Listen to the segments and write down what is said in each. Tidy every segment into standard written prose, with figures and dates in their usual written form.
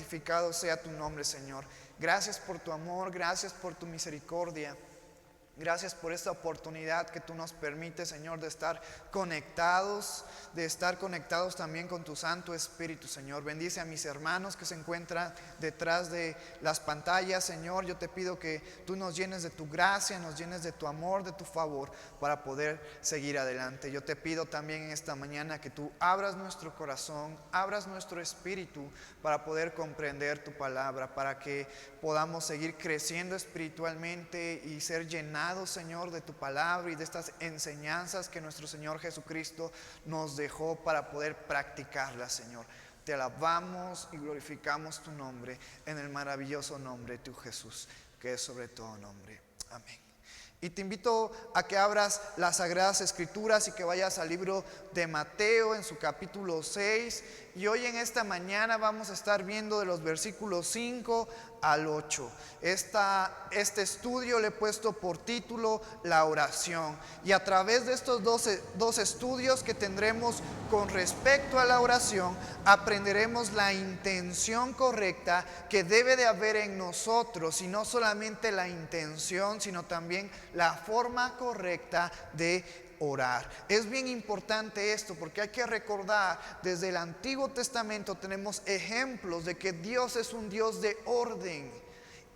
santificado sea tu nombre, Señor. Gracias por tu amor, gracias por tu misericordia. Gracias por esta oportunidad que tú nos permites, Señor, de estar conectados también con tu Santo Espíritu, Señor. Bendice a mis hermanos que se encuentran detrás de las pantallas, Señor. Yo te pido que tú nos llenes de tu gracia, nos llenes de tu amor, de tu favor, para poder seguir adelante. Yo te pido también en esta mañana que tú abras nuestro corazón, abras nuestro espíritu para poder comprender tu palabra, para que podamos seguir creciendo espiritualmente y ser llenados, Señor, de tu palabra y de estas enseñanzas que nuestro Señor Jesucristo nos dejó para poder practicarlas, Señor. Te alabamos y glorificamos tu nombre en el maravilloso nombre de tu Jesús, que es sobre todo nombre. Amén. Y te invito a que abras las Sagradas Escrituras y que vayas al libro de Mateo en su capítulo 6. Y hoy en esta mañana vamos a estar viendo de los versículos 5 al 8. Este estudio le he puesto por título La oración. Y a través de estos dos estudios que tendremos con respecto a la oración, aprenderemos la intención correcta que debe de haber en nosotros. Y no solamente la intención, sino también la forma correcta de orar. Es bien importante esto porque hay que recordar, desde el Antiguo Testamento tenemos ejemplos de que Dios es un Dios de orden.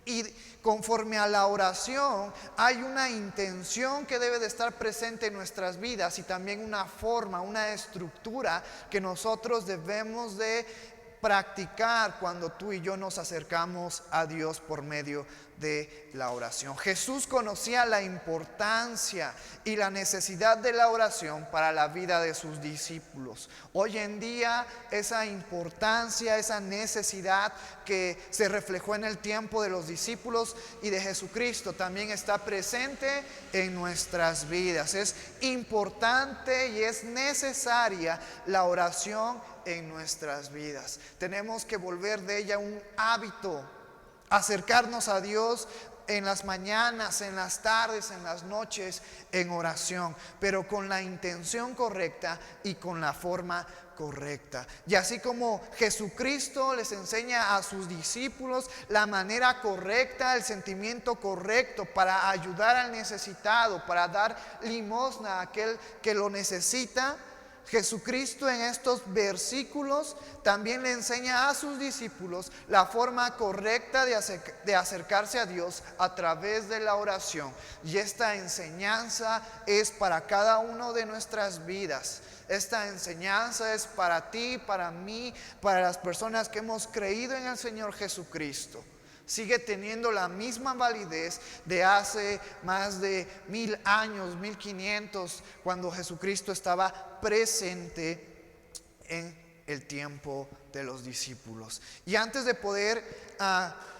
Y conforme a la oración hay una intención que debe de estar presente en nuestras vidas y también una forma, una estructura que nosotros debemos de practicar cuando tú y yo nos acercamos a Dios por medio de la oración. Jesús conocía la importancia y la necesidad de la oración para la vida de sus discípulos. Hoy en día esa importancia, esa necesidad que se reflejó en el tiempo de los discípulos y de Jesucristo también está presente en nuestras vidas. Es importante y es necesaria la oración en nuestras vidas. Tenemos que volver de ella un hábito, acercarnos a Dios en las mañanas, en las tardes, en las noches, en oración, pero con la intención correcta y con la forma correcta. Y así como Jesucristo les enseña a sus discípulos la manera correcta, el sentimiento correcto para ayudar al necesitado, para dar limosna a aquel que lo necesita, Jesucristo en estos versículos también le enseña a sus discípulos la forma correcta de acercarse a Dios a través de la oración. Y esta enseñanza es para cada uno de nuestras vidas. Esta enseñanza es para ti, para mí, para las personas que hemos creído en el Señor Jesucristo. Sigue teniendo la misma validez de hace más de 1000 años, 1500, cuando Jesucristo estaba presente en el tiempo de los discípulos. Y antes de poder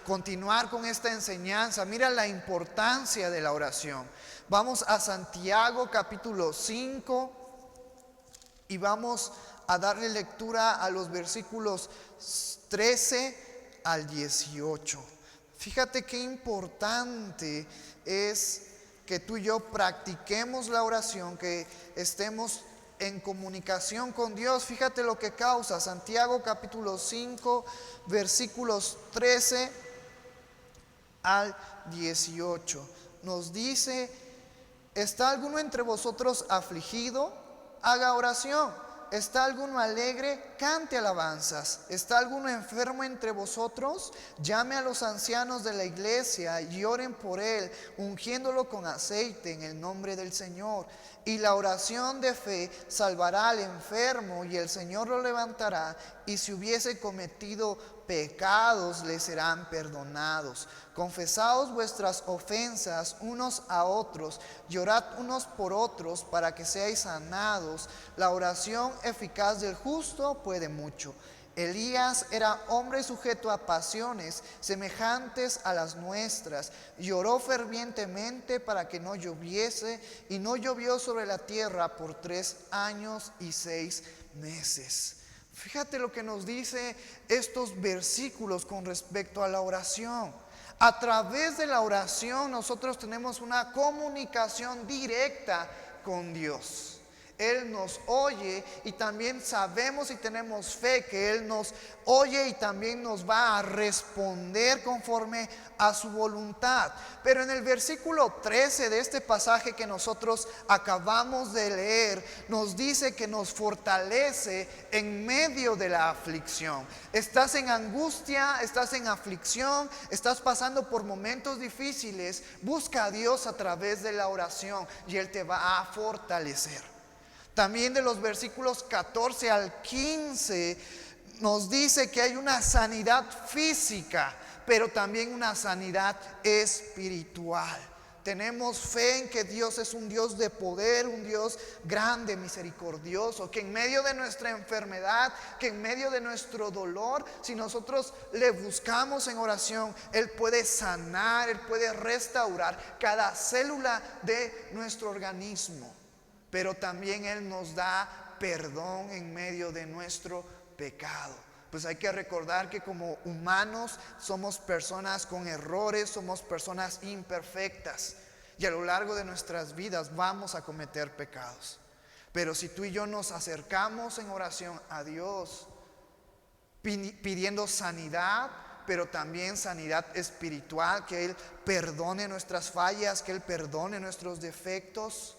continuar con esta enseñanza, mira la importancia de la oración. Vamos a Santiago capítulo 5 y vamos a darle lectura a los versículos 13 al 18. Fíjate qué importante es que tú y yo practiquemos la oración, que estemos en comunicación con Dios. Fíjate lo que causa. Santiago capítulo 5 versículos 13 al 18. Nos dice: ¿está alguno entre vosotros afligido? Haga oración. ¿Está alguno alegre? Cante alabanzas. ¿Está alguno enfermo entre vosotros? Llame a los ancianos de la iglesia y oren por él, ungiéndolo con aceite en el nombre del Señor. Y la oración de fe salvará al enfermo, y el Señor lo levantará. Y si hubiese cometido pecados, le serán perdonados. Confesaos vuestras ofensas unos a otros, y orad unos por otros para que seáis sanados. La oración eficaz del justo puede mucho. Elías era hombre sujeto a pasiones semejantes a las nuestras, y oró fervientemente para que no lloviese, y no llovió sobre la tierra por 3 años y 6 meses. Fíjate lo que nos dice estos versículos con respecto a la oración. A través de la oración nosotros tenemos una comunicación directa con Dios. Él nos oye y también sabemos y tenemos fe que Él nos oye y también nos va a responder conforme a su voluntad. Pero en el versículo 13 de este pasaje que nosotros acabamos de leer, nos dice que nos fortalece en medio de la aflicción. Estás en angustia, estás en aflicción, estás pasando por momentos difíciles. Busca a Dios a través de la oración y Él te va a fortalecer. También de los versículos 14 al 15 nos dice que hay una sanidad física, pero también una sanidad espiritual. Tenemos fe en que Dios es un Dios de poder, un Dios grande, misericordioso, que en medio de nuestra enfermedad, que en medio de nuestro dolor, si nosotros le buscamos en oración, Él puede sanar, Él puede restaurar cada célula de nuestro organismo. Pero también Él nos da perdón en medio de nuestro pecado. Pues hay que recordar que como humanos somos personas con errores, somos personas imperfectas. Y a lo largo de nuestras vidas vamos a cometer pecados. Pero si tú y yo nos acercamos en oración a Dios, pidiendo sanidad, pero también sanidad espiritual, que Él perdone nuestras fallas, que Él perdone nuestros defectos,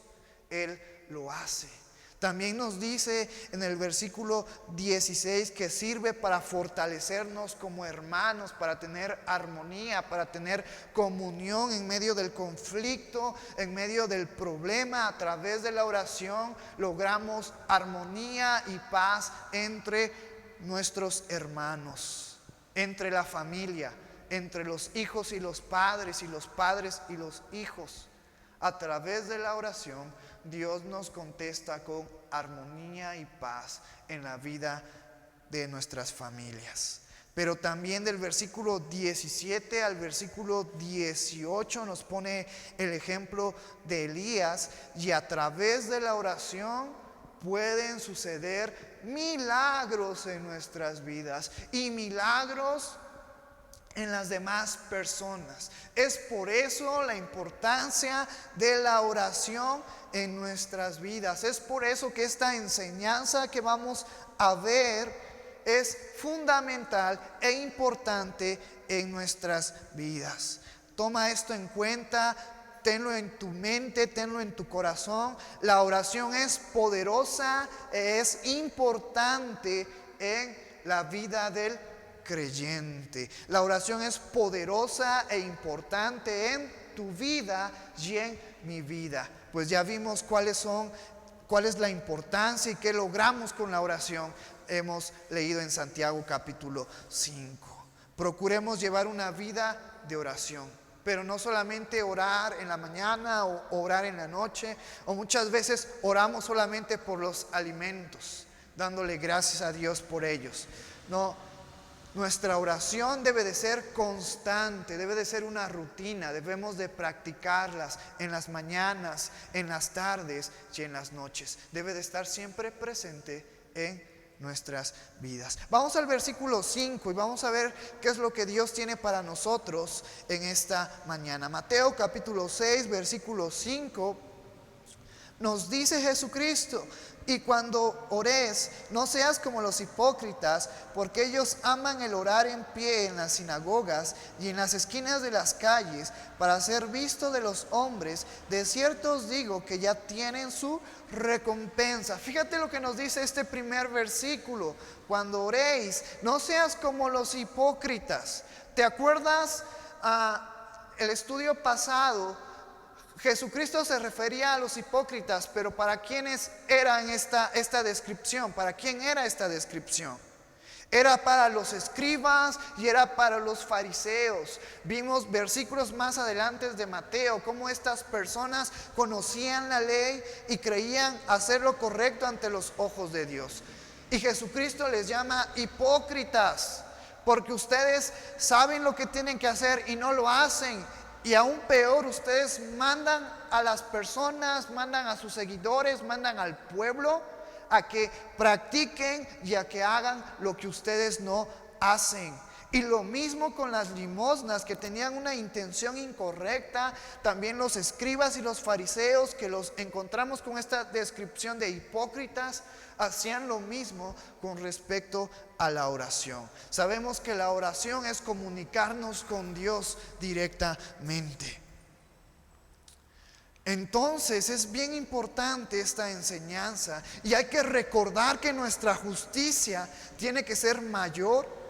Él lo hace. También nos dice en el versículo 16 que sirve para fortalecernos como hermanos, para tener armonía, para tener comunión en medio del conflicto, en medio del problema. A través de la oración logramos armonía y paz entre nuestros hermanos, entre la familia, entre los hijos y los padres y los hijos. A través de la oración Dios nos contesta con armonía y paz en la vida de nuestras familias. Pero también del versículo 17 al versículo 18 nos pone el ejemplo de Elías, y a través de la oración pueden suceder milagros en nuestras vidas y milagros en las demás personas. Es por eso la importancia de la oración en nuestras vidas. Es por eso que esta enseñanza que vamos a ver es fundamental e importante en nuestras vidas. Toma esto en cuenta, tenlo en tu mente, tenlo en tu corazón. La oración es poderosa, es importante en la vida del creyente. La oración es poderosa e importante en tu vida y en mi vida. Pues ya vimos cuál es la importancia y qué logramos con la oración. Hemos leído en Santiago capítulo 5. Procuremos llevar una vida de oración, pero no solamente orar en la mañana o orar en la noche, o muchas veces oramos solamente por los alimentos, dándole gracias a Dios por ellos. No. Nuestra oración debe de ser constante, debe de ser una rutina, debemos de practicarlas en las mañanas, en las tardes y en las noches. Debe de estar siempre presente en nuestras vidas. Vamos al versículo 5 y vamos a ver qué es lo que Dios tiene para nosotros en esta mañana. Mateo capítulo 6, versículo 5, nos dice Jesucristo: y cuando ores, no seas como los hipócritas, porque ellos aman el orar en pie en las sinagogas y en las esquinas de las calles, para ser visto de los hombres. De cierto os digo que ya tienen su recompensa. Fíjate lo que nos dice este primer versículo: cuando oréis, no seas como los hipócritas. ¿Te acuerdas el estudio pasado? Jesucristo se refería a los hipócritas, pero ¿para quiénes era esta descripción? ¿Para quién era esta descripción? Era para los escribas y era para los fariseos. Vimos versículos más adelante de Mateo, cómo estas personas conocían la ley y creían hacer lo correcto ante los ojos de Dios. Y Jesucristo les llama hipócritas, porque ustedes saben lo que tienen que hacer y no lo hacen. Y aún peor, ustedes mandan a las personas, mandan a sus seguidores, mandan al pueblo a que practiquen y a que hagan lo que ustedes no hacen. Y lo mismo con las limosnas, que tenían una intención incorrecta. También los escribas y los fariseos, que los encontramos con esta descripción de hipócritas, hacían lo mismo con respecto a la oración. Sabemos que la oración es comunicarnos con Dios directamente. Entonces es bien importante esta enseñanza, y hay que recordar que nuestra justicia tiene que ser mayor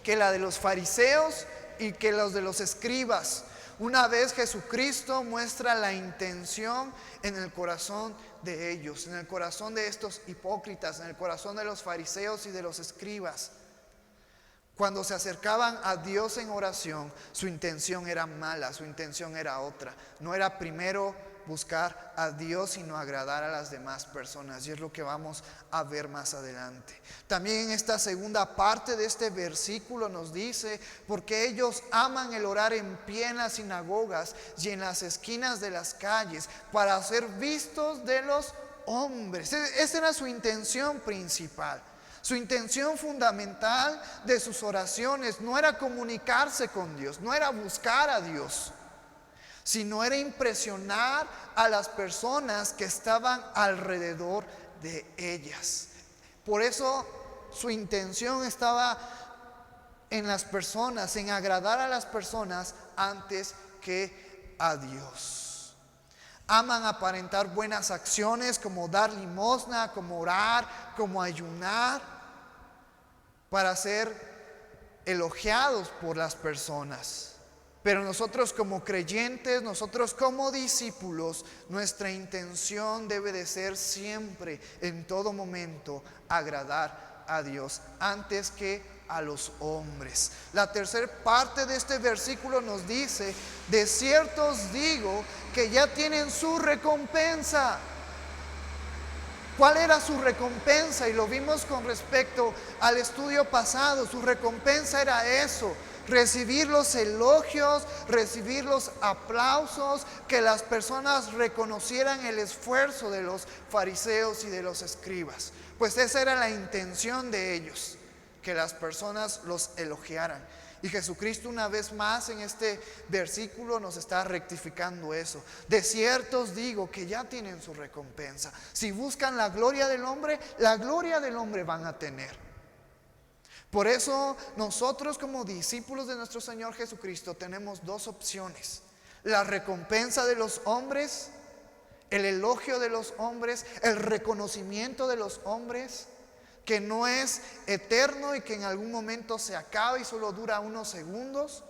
que la de los fariseos y que los de los escribas. Una vez Jesucristo muestra la intención en el corazón de ellos, en el corazón de estos hipócritas, en el corazón de los fariseos y de los escribas. Cuando se acercaban a Dios en oración, su intención era mala, su intención era otra. No era primero buscar a Dios, sino agradar a las demás personas. Y es lo que vamos a ver más adelante. También en esta segunda parte de este versículo nos dice: porque ellos aman el orar en pie en las sinagogas y en las esquinas de las calles, para ser vistos de los hombres. Esa era su intención principal. Su intención fundamental de sus oraciones no era comunicarse con Dios, no era buscar a Dios, sino era impresionar a las personas que estaban alrededor de ellas. Por eso su intención estaba en las personas, en agradar a las personas antes que a Dios. Aman aparentar buenas acciones, como dar limosna, como orar, como ayunar, para ser elogiados por las personas. Pero nosotros como creyentes, nosotros como discípulos, nuestra intención debe de ser siempre, en todo momento, agradar a Dios antes que a los hombres. La tercera parte de este versículo nos dice: de cierto os digo que ya tienen su recompensa. ¿Cuál era su recompensa? Y lo vimos con respecto al estudio pasado. Su recompensa era eso: recibir los elogios, recibir los aplausos, que las personas reconocieran el esfuerzo de los fariseos y de los escribas. Pues esa era la intención de ellos, que las personas los elogiaran. Y Jesucristo, una vez más en este versículo, nos está rectificando eso. De cierto os digo que ya tienen su recompensa. Si buscan la gloria del hombre van a tener. Por eso nosotros, como discípulos de nuestro Señor Jesucristo, tenemos dos opciones: la recompensa de los hombres, el elogio de los hombres, el reconocimiento de los hombres, que no es eterno y que en algún momento se acaba y solo dura unos segundos;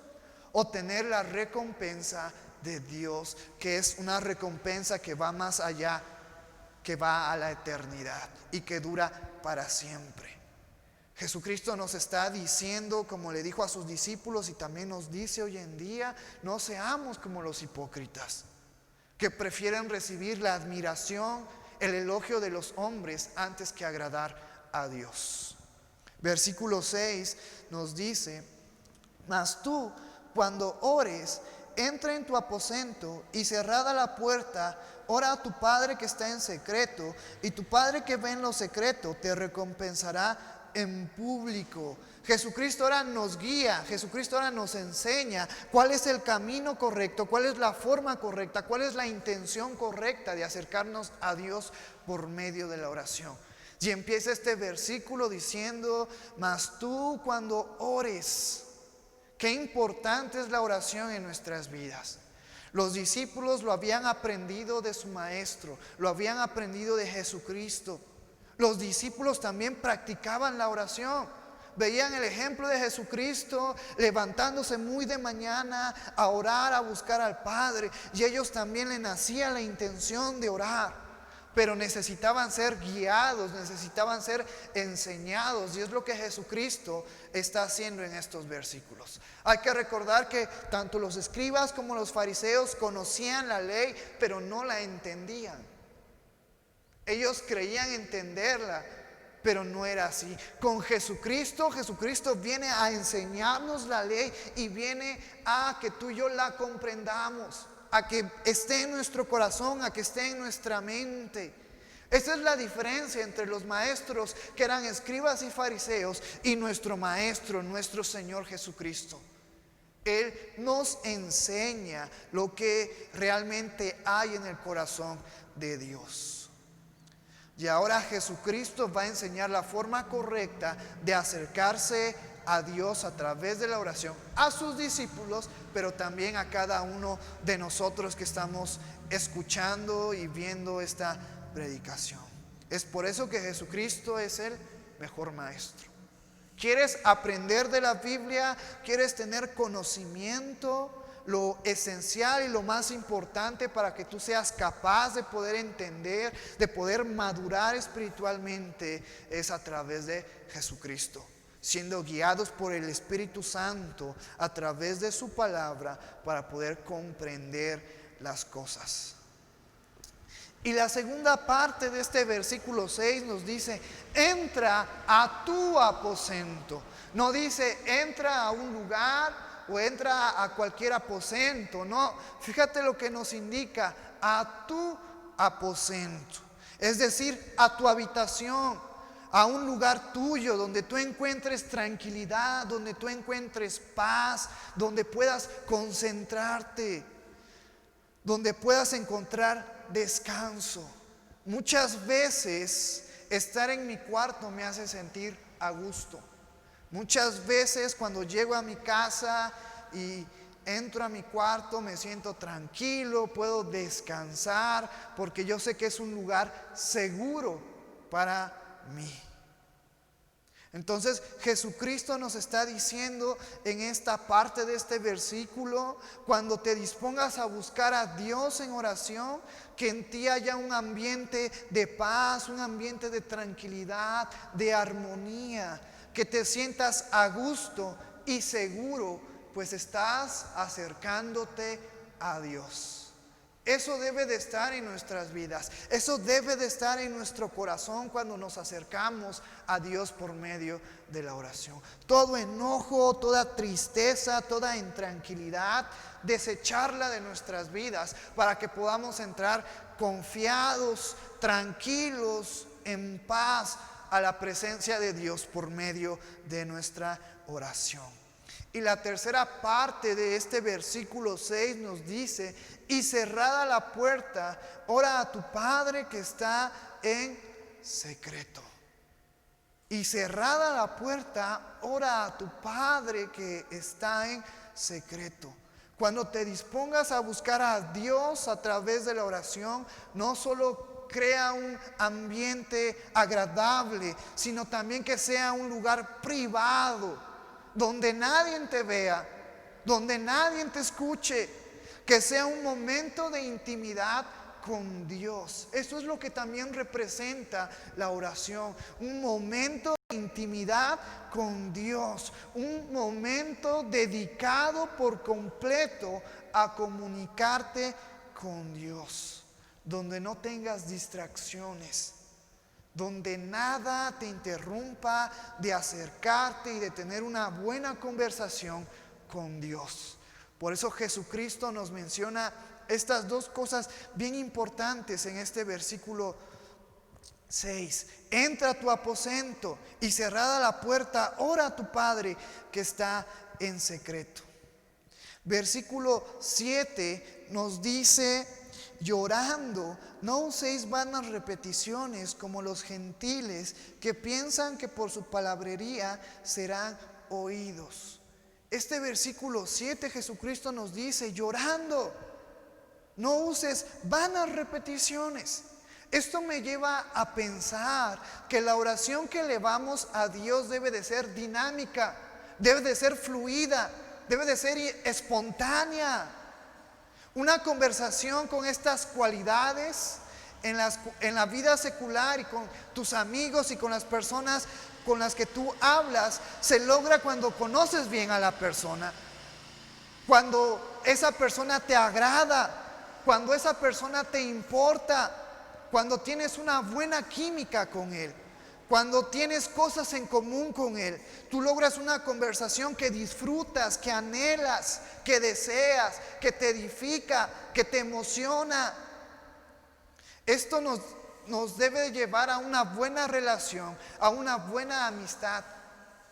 o tener la recompensa de Dios, que es una recompensa que va más allá, que va a la eternidad y que dura para siempre. Jesucristo nos está diciendo, como le dijo a sus discípulos y también nos dice hoy en día: no seamos como los hipócritas, que prefieren recibir la admiración, el elogio de los hombres antes que agradar a Dios. Versículo 6 nos dice: mas tú, cuando ores, entra en tu aposento y cerrada la puerta, ora a tu Padre que está en secreto, y tu Padre que ve en lo secreto te recompensará en público. Jesucristo ahora nos guía, Jesucristo ahora nos enseña cuál es el camino correcto, cuál es la forma correcta, cuál es la intención correcta de acercarnos a Dios por medio de la oración. Y empieza este versículo diciendo: mas tú, cuando ores. Qué importante es la oración en nuestras vidas. Los discípulos lo habían aprendido de su maestro, lo habían aprendido de Jesucristo. Los discípulos también practicaban la oración. Veían el ejemplo de Jesucristo levantándose muy de mañana a orar, a buscar al Padre. Y ellos también le nacía la intención de orar. Pero necesitaban ser guiados, necesitaban ser enseñados. Y es lo que Jesucristo está haciendo en estos versículos. Hay que recordar que tanto los escribas como los fariseos conocían la ley, pero no la entendían. Ellos creían entenderla, pero no era así. Con Jesucristo, Jesucristo viene a enseñarnos la ley y viene a que tú y yo la comprendamos, a que esté en nuestro corazón, a que esté en nuestra mente. Esa es la diferencia entre los maestros que eran escribas y fariseos y nuestro maestro, nuestro Señor Jesucristo. Él nos enseña lo que realmente hay en el corazón de Dios. Y ahora Jesucristo va a enseñar la forma correcta de acercarse a Dios a través de la oración, a sus discípulos, pero también a cada uno de nosotros que estamos escuchando y viendo esta predicación. Es por eso que Jesucristo es el mejor maestro. ¿Quieres aprender de la Biblia? ¿Quieres tener conocimiento? Lo esencial y lo más importante para que tú seas capaz de poder entender, de poder madurar espiritualmente, es a través de Jesucristo, siendo guiados por el Espíritu Santo a través de su palabra para poder comprender las cosas. Y la segunda parte de este versículo 6 nos dice: entra a tu aposento. No dice entra a un lugar o entra a cualquier aposento. No, fíjate lo que nos indica: a tu aposento. Es decir, a tu habitación, a un lugar tuyo donde tú encuentres tranquilidad, donde tú encuentres paz, donde puedas concentrarte, donde puedas encontrar descanso. Muchas veces estar en mi cuarto me hace sentir a gusto. Muchas veces cuando llego a mi casa y entro a mi cuarto me siento tranquilo, puedo descansar porque yo sé que es un lugar seguro para mí. Entonces Jesucristo nos está diciendo en esta parte de este versículo: cuando te dispongas a buscar a Dios en oración, que en ti haya un ambiente de paz, un ambiente de tranquilidad, de armonía, que te sientas a gusto y seguro, pues estás acercándote a Dios. Eso debe de estar en nuestras vidas. Eso debe de estar en nuestro corazón cuando nos acercamos a Dios por medio de la oración. Todo enojo, toda tristeza, toda intranquilidad, desecharla de nuestras vidas para que podamos entrar confiados, tranquilos, en paz a la presencia de Dios por medio de nuestra oración. Y la tercera parte de este versículo 6 nos dice: y cerrada la puerta, ora a tu Padre que está en secreto. Y cerrada la puerta, ora a tu Padre que está en secreto. Cuando te dispongas a buscar a Dios a través de la oración, no solo crea un ambiente agradable, sino también que sea un lugar privado, donde nadie te vea, donde nadie te escuche, que sea un momento de intimidad con Dios. Eso es lo que también representa la oración, un momento de intimidad con Dios, un momento dedicado por completo a comunicarte con Dios, donde no tengas distracciones, donde nada te interrumpa de acercarte y de tener una buena conversación con Dios. Por eso Jesucristo nos menciona estas dos cosas bien importantes en este versículo 6. Entra a tu aposento y cerrada la puerta, ora a tu Padre que está en secreto. Versículo 7 nos dice: llorando, no uséis vanas repeticiones como los gentiles que piensan que por su palabrería serán oídos. Este versículo 7 Jesucristo nos dice: llorando, no uses vanas repeticiones. Esto me lleva a pensar que la oración que elevamos a Dios debe de ser dinámica, debe de ser fluida, debe de ser espontánea. Una conversación con estas cualidades en la vida secular y con tus amigos y con las personas con las que tú hablas se logra cuando conoces bien a la persona, cuando esa persona te agrada, cuando esa persona te importa, cuando tienes una buena química con él, cuando tienes cosas en común con él. Tú logras una conversación que disfrutas, que anhelas, que deseas, que te edifica, que te emociona. Esto nos nos debe llevar a una buena relación, a una buena amistad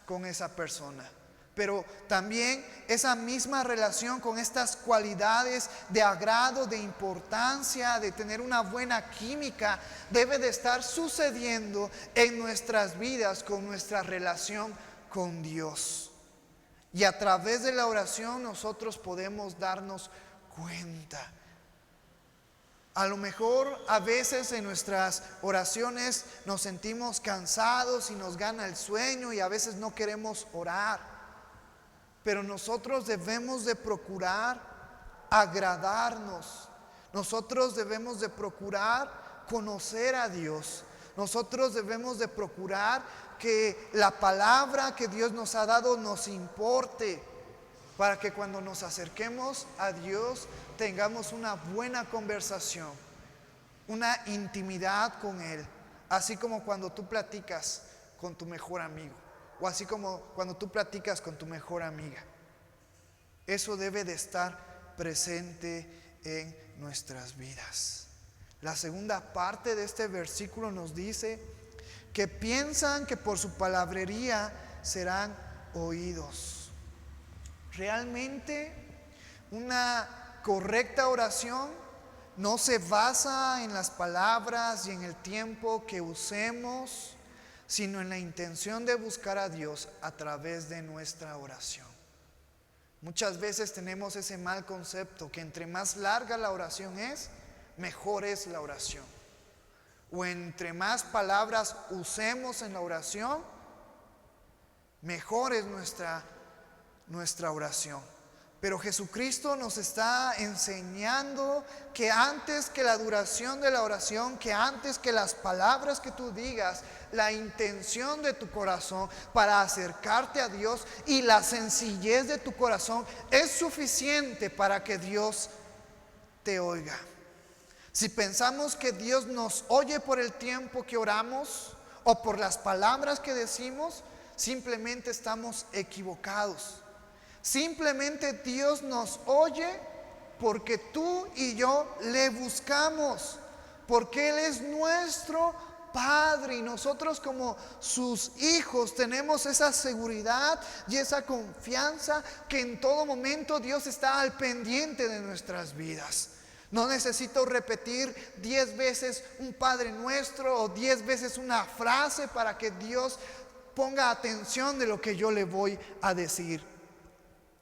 con esa persona. Pero también esa misma relación con estas cualidades de agrado, de importancia, de tener una buena química, debe de estar sucediendo en nuestras vidas con nuestra relación con Dios. Y a través de la oración nosotros podemos darnos cuenta. A lo mejor a veces en nuestras oraciones nos sentimos cansados y nos gana el sueño y a veces no queremos orar. Pero nosotros debemos de procurar agradarnos. Nosotros debemos de procurar conocer a Dios. Nosotros debemos de procurar que la palabra que Dios nos ha dado nos importe, para que cuando nos acerquemos a Dios tengamos una buena conversación, una intimidad con Él, así como cuando tú platicas con tu mejor amigo, o así como cuando tú platicas con tu mejor amiga. Eso debe de estar presente en nuestras vidas. La segunda parte de este versículo nos dice que piensan que por su palabrería serán oídos. Realmente una correcta oración no se basa en las palabras y en el tiempo que usemos, sino en la intención de buscar a Dios a través de nuestra oración. Muchas veces tenemos ese mal concepto que entre más larga la oración es, mejor es la oración. O entre más palabras usemos en la oración, mejor es nuestra oración. Pero Jesucristo nos está enseñando que antes que la duración de la oración, que antes que las palabras que tú digas, la intención de tu corazón para acercarte a Dios y la sencillez de tu corazón es suficiente para que Dios te oiga. Si pensamos que Dios nos oye por el tiempo que oramos o por las palabras que decimos, simplemente estamos equivocados. Simplemente Dios nos oye porque tú y yo le buscamos, porque Él es nuestro Padre y nosotros como sus hijos tenemos esa seguridad y esa confianza que en todo momento Dios está al pendiente de nuestras vidas. No necesito repetir 10 veces un Padre Nuestro o 10 veces una frase para que Dios ponga atención de lo que yo le voy a decir.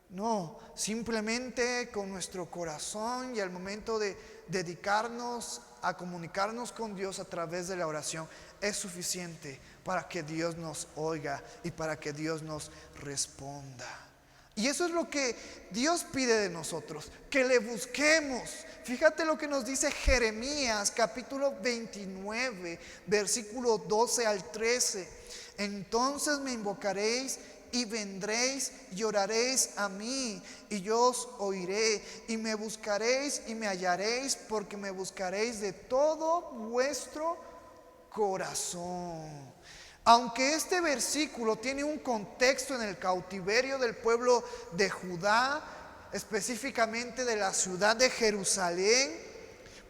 No, simplemente con nuestro corazón y al momento de dedicarnos a comunicarnos con Dios a través de la oración es suficiente para que Dios nos oiga y para que Dios nos responda. Y eso es lo que Dios pide de nosotros, que le busquemos. Fíjate lo que nos dice Jeremías capítulo 29, versículo 12 al 13. Entonces me invocaréis y vendréis y oraréis a mí, y yo os oiré, y me buscaréis y me hallaréis, porque me buscaréis de todo vuestro corazón. Aunque este versículo tiene un contexto en el cautiverio del pueblo de Judá, específicamente de la ciudad de Jerusalén,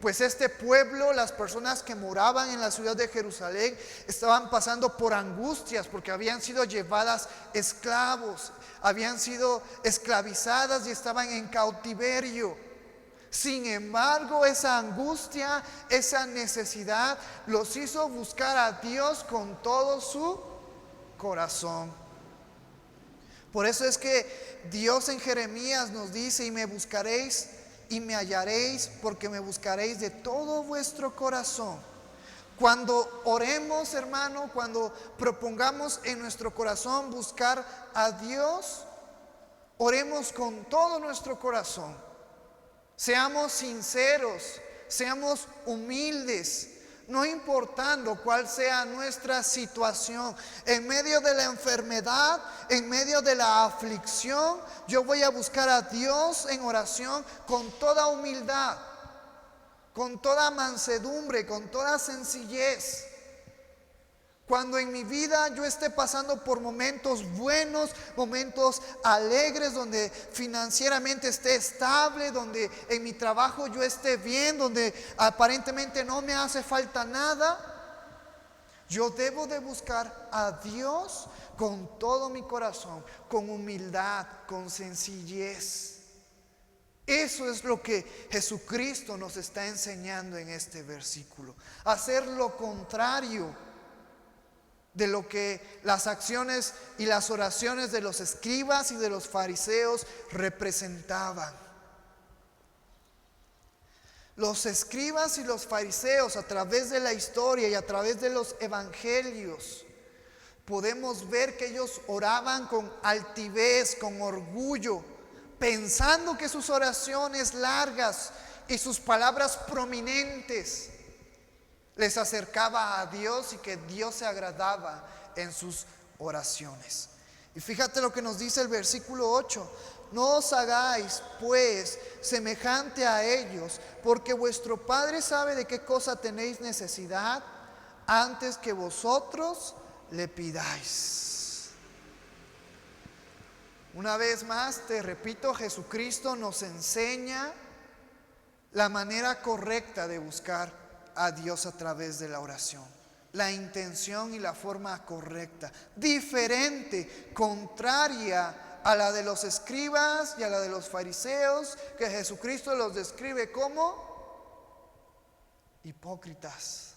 pues este pueblo, las personas que moraban en la ciudad de Jerusalén, estaban pasando por angustias porque habían sido llevadas esclavos, habían sido esclavizadas y estaban en cautiverio. Sin embargo, esa angustia, esa necesidad los hizo buscar a Dios con todo su corazón. Por eso es que Dios en Jeremías nos dice: y me buscaréis y me hallaréis, porque me buscaréis de todo vuestro corazón. Cuando oremos, hermano, cuando propongamos en nuestro corazón buscar a Dios, oremos con todo nuestro corazón. Seamos sinceros, seamos humildes, no importando cuál sea nuestra situación. En medio de la enfermedad, en medio de la aflicción, yo voy a buscar a Dios en oración con toda humildad, con toda mansedumbre, con toda sencillez. Cuando en mi vida yo esté pasando por momentos buenos, momentos alegres, donde financieramente esté estable, donde en mi trabajo yo esté bien, donde aparentemente no me hace falta nada, yo debo de buscar a Dios con todo mi corazón, con humildad, con sencillez. Eso es lo que Jesucristo nos está enseñando en este versículo. Hacer lo contrario de lo que las acciones y las oraciones de los escribas y de los fariseos representaban. Los escribas y los fariseos, a través de la historia y a través de los evangelios, podemos ver que ellos oraban con altivez, con orgullo, pensando que sus oraciones largas y sus palabras prominentes les acercaba a Dios y que Dios se agradaba en sus oraciones. Y fíjate lo que nos dice el versículo 8: no os hagáis pues semejante a ellos, porque vuestro Padre sabe de qué cosa tenéis necesidad antes que vosotros le pidáis. Una vez más te repito, Jesucristo nos enseña la manera correcta de buscar a Dios a través de la oración, la intención y la forma correcta, diferente, contraria a la de los escribas y a la de los fariseos, que Jesucristo los describe como hipócritas.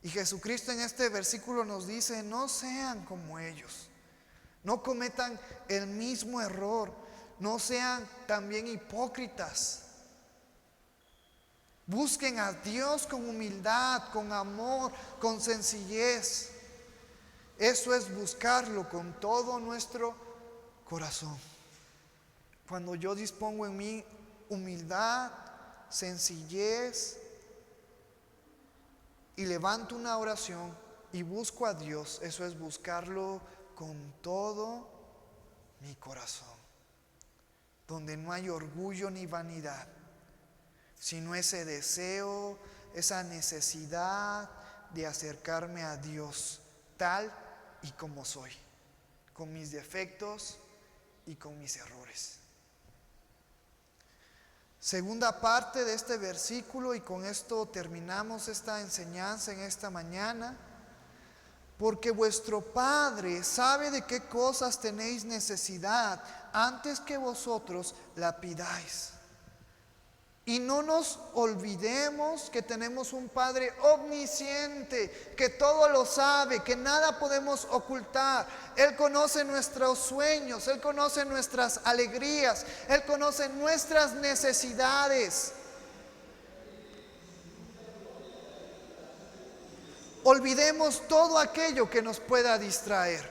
Y Jesucristo en este versículo nos dice: no sean como ellos, no cometan el mismo error, no sean también hipócritas. Busquen a Dios con humildad, con amor, con sencillez. Eso es buscarlo con todo nuestro corazón. Cuando yo dispongo en mí humildad, sencillez, y levanto una oración y busco a Dios, eso es buscarlo con todo mi corazón, donde no hay orgullo ni vanidad, sino ese deseo, esa necesidad de acercarme a Dios tal y como soy, con mis defectos y con mis errores. Segunda parte de este versículo, y con esto terminamos esta enseñanza en esta mañana: porque vuestro Padre sabe de qué cosas tenéis necesidad antes que vosotros la pidáis. Y no nos olvidemos que tenemos un Padre omnisciente, que todo lo sabe, que nada podemos ocultar. Él conoce nuestros sueños, Él conoce nuestras alegrías, Él conoce nuestras necesidades. Olvidemos todo aquello que nos pueda distraer.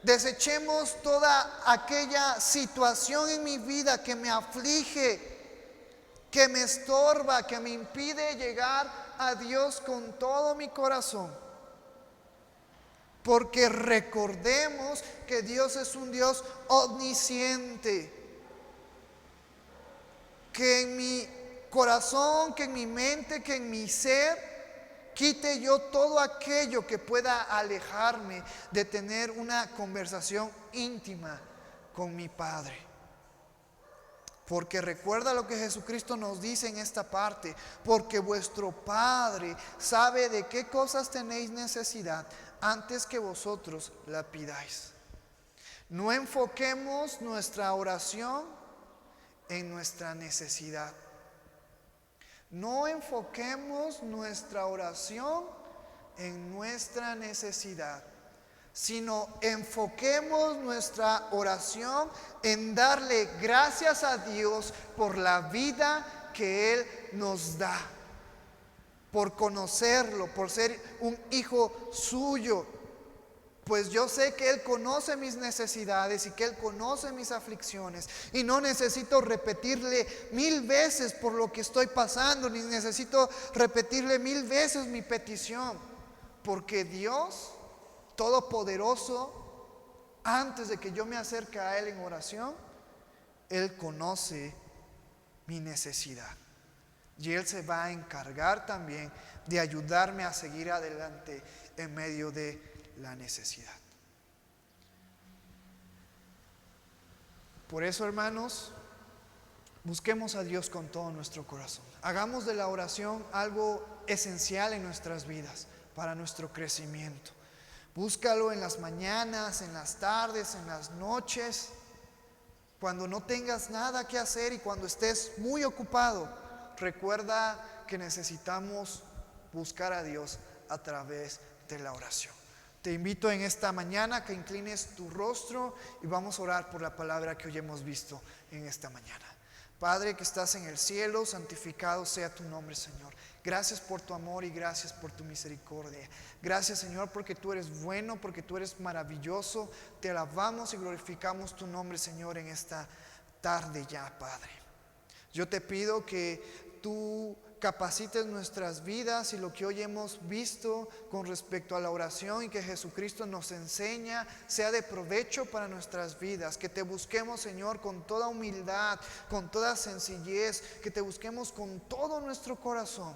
Desechemos toda aquella situación en mi vida que me aflige, que me estorba, que me impide llegar a Dios con todo mi corazón. Porque recordemos que Dios es un Dios omnisciente, que en mi corazón, que en mi mente, que en mi ser, quite yo todo aquello que pueda alejarme de tener una conversación íntima con mi Padre. Porque recuerda lo que Jesucristo nos dice en esta parte: porque vuestro Padre sabe de qué cosas tenéis necesidad antes que vosotros la pidáis. No enfoquemos nuestra oración en nuestra necesidad. No enfoquemos nuestra oración en nuestra necesidad, sino enfoquemos nuestra oración en darle gracias a Dios por la vida que Él nos da, por conocerlo, por ser un hijo suyo. Pues yo sé que Él conoce mis necesidades y que Él conoce mis aflicciones, y no necesito repetirle 1000 veces por lo que estoy pasando, ni necesito repetirle 1000 veces mi petición, porque Dios Todopoderoso, antes de que yo me acerque a Él en oración, Él conoce mi necesidad. Y Él se va a encargar también de ayudarme a seguir adelante en medio de la necesidad. Por eso, hermanos, busquemos a Dios con todo nuestro corazón. Hagamos de la oración algo esencial en nuestras vidas, para nuestro crecimiento. Búscalo en las mañanas, en las tardes, en las noches, cuando no tengas nada que hacer y cuando estés muy ocupado. Recuerda que necesitamos buscar a Dios a través de la oración. Te invito en esta mañana que inclines tu rostro y vamos a orar por la palabra que hoy hemos visto en esta mañana. Padre que estás en el cielo, santificado sea tu nombre, Señor. Gracias por tu amor y gracias por tu misericordia. Gracias, Señor, porque tú eres bueno, porque tú eres maravilloso. Te alabamos y glorificamos tu nombre, Señor, en esta tarde ya, Padre. Yo te pido que tú capacites nuestras vidas y lo que hoy hemos visto con respecto a la oración y que Jesucristo nos enseña sea de provecho para nuestras vidas. Que te busquemos, Señor, con toda humildad, con toda sencillez, que te busquemos con todo nuestro corazón.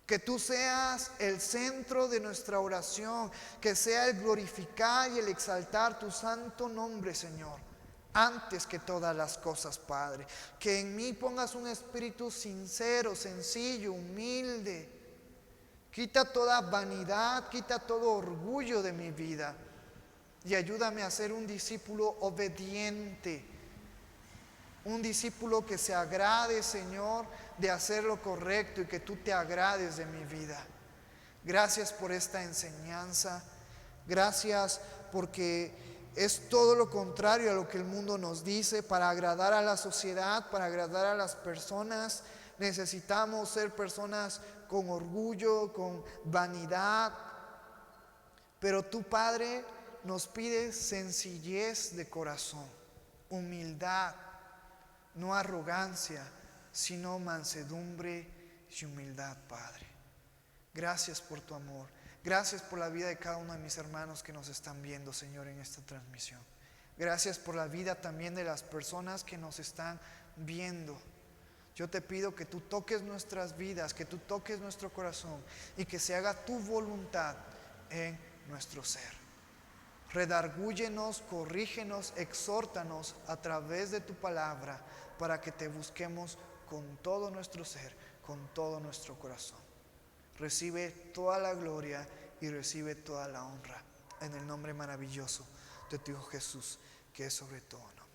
Que tú seas el centro de nuestra oración, que sea el glorificar y el exaltar tu santo nombre, Señor, antes que todas las cosas, Padre. Que en mí pongas un espíritu sincero, sencillo, humilde. Quita toda vanidad, quita todo orgullo de mi vida y ayúdame a ser un discípulo obediente. Un discípulo que se agrade, Señor, de hacer lo correcto y que tú te agrades de mi vida. Gracias por esta enseñanza. Gracias porque es todo lo contrario a lo que el mundo nos dice. Para agradar a la sociedad, para agradar a las personas, necesitamos ser personas con orgullo, con vanidad. Pero tú, Padre, nos pides sencillez de corazón, humildad, no arrogancia, sino mansedumbre y humildad, Padre. Gracias por tu amor. Gracias por la vida de cada uno de mis hermanos que nos están viendo, Señor, en esta transmisión. Gracias por la vida también de las personas que nos están viendo. Yo te pido que tú toques nuestras vidas, que tú toques nuestro corazón y que se haga tu voluntad en nuestro ser. Redargúyenos, corrígenos, exhórtanos a través de tu palabra para que te busquemos con todo nuestro ser, con todo nuestro corazón. Recibe toda la gloria y recibe toda la honra en el nombre maravilloso de tu Hijo Jesús, que es sobre todo nombre.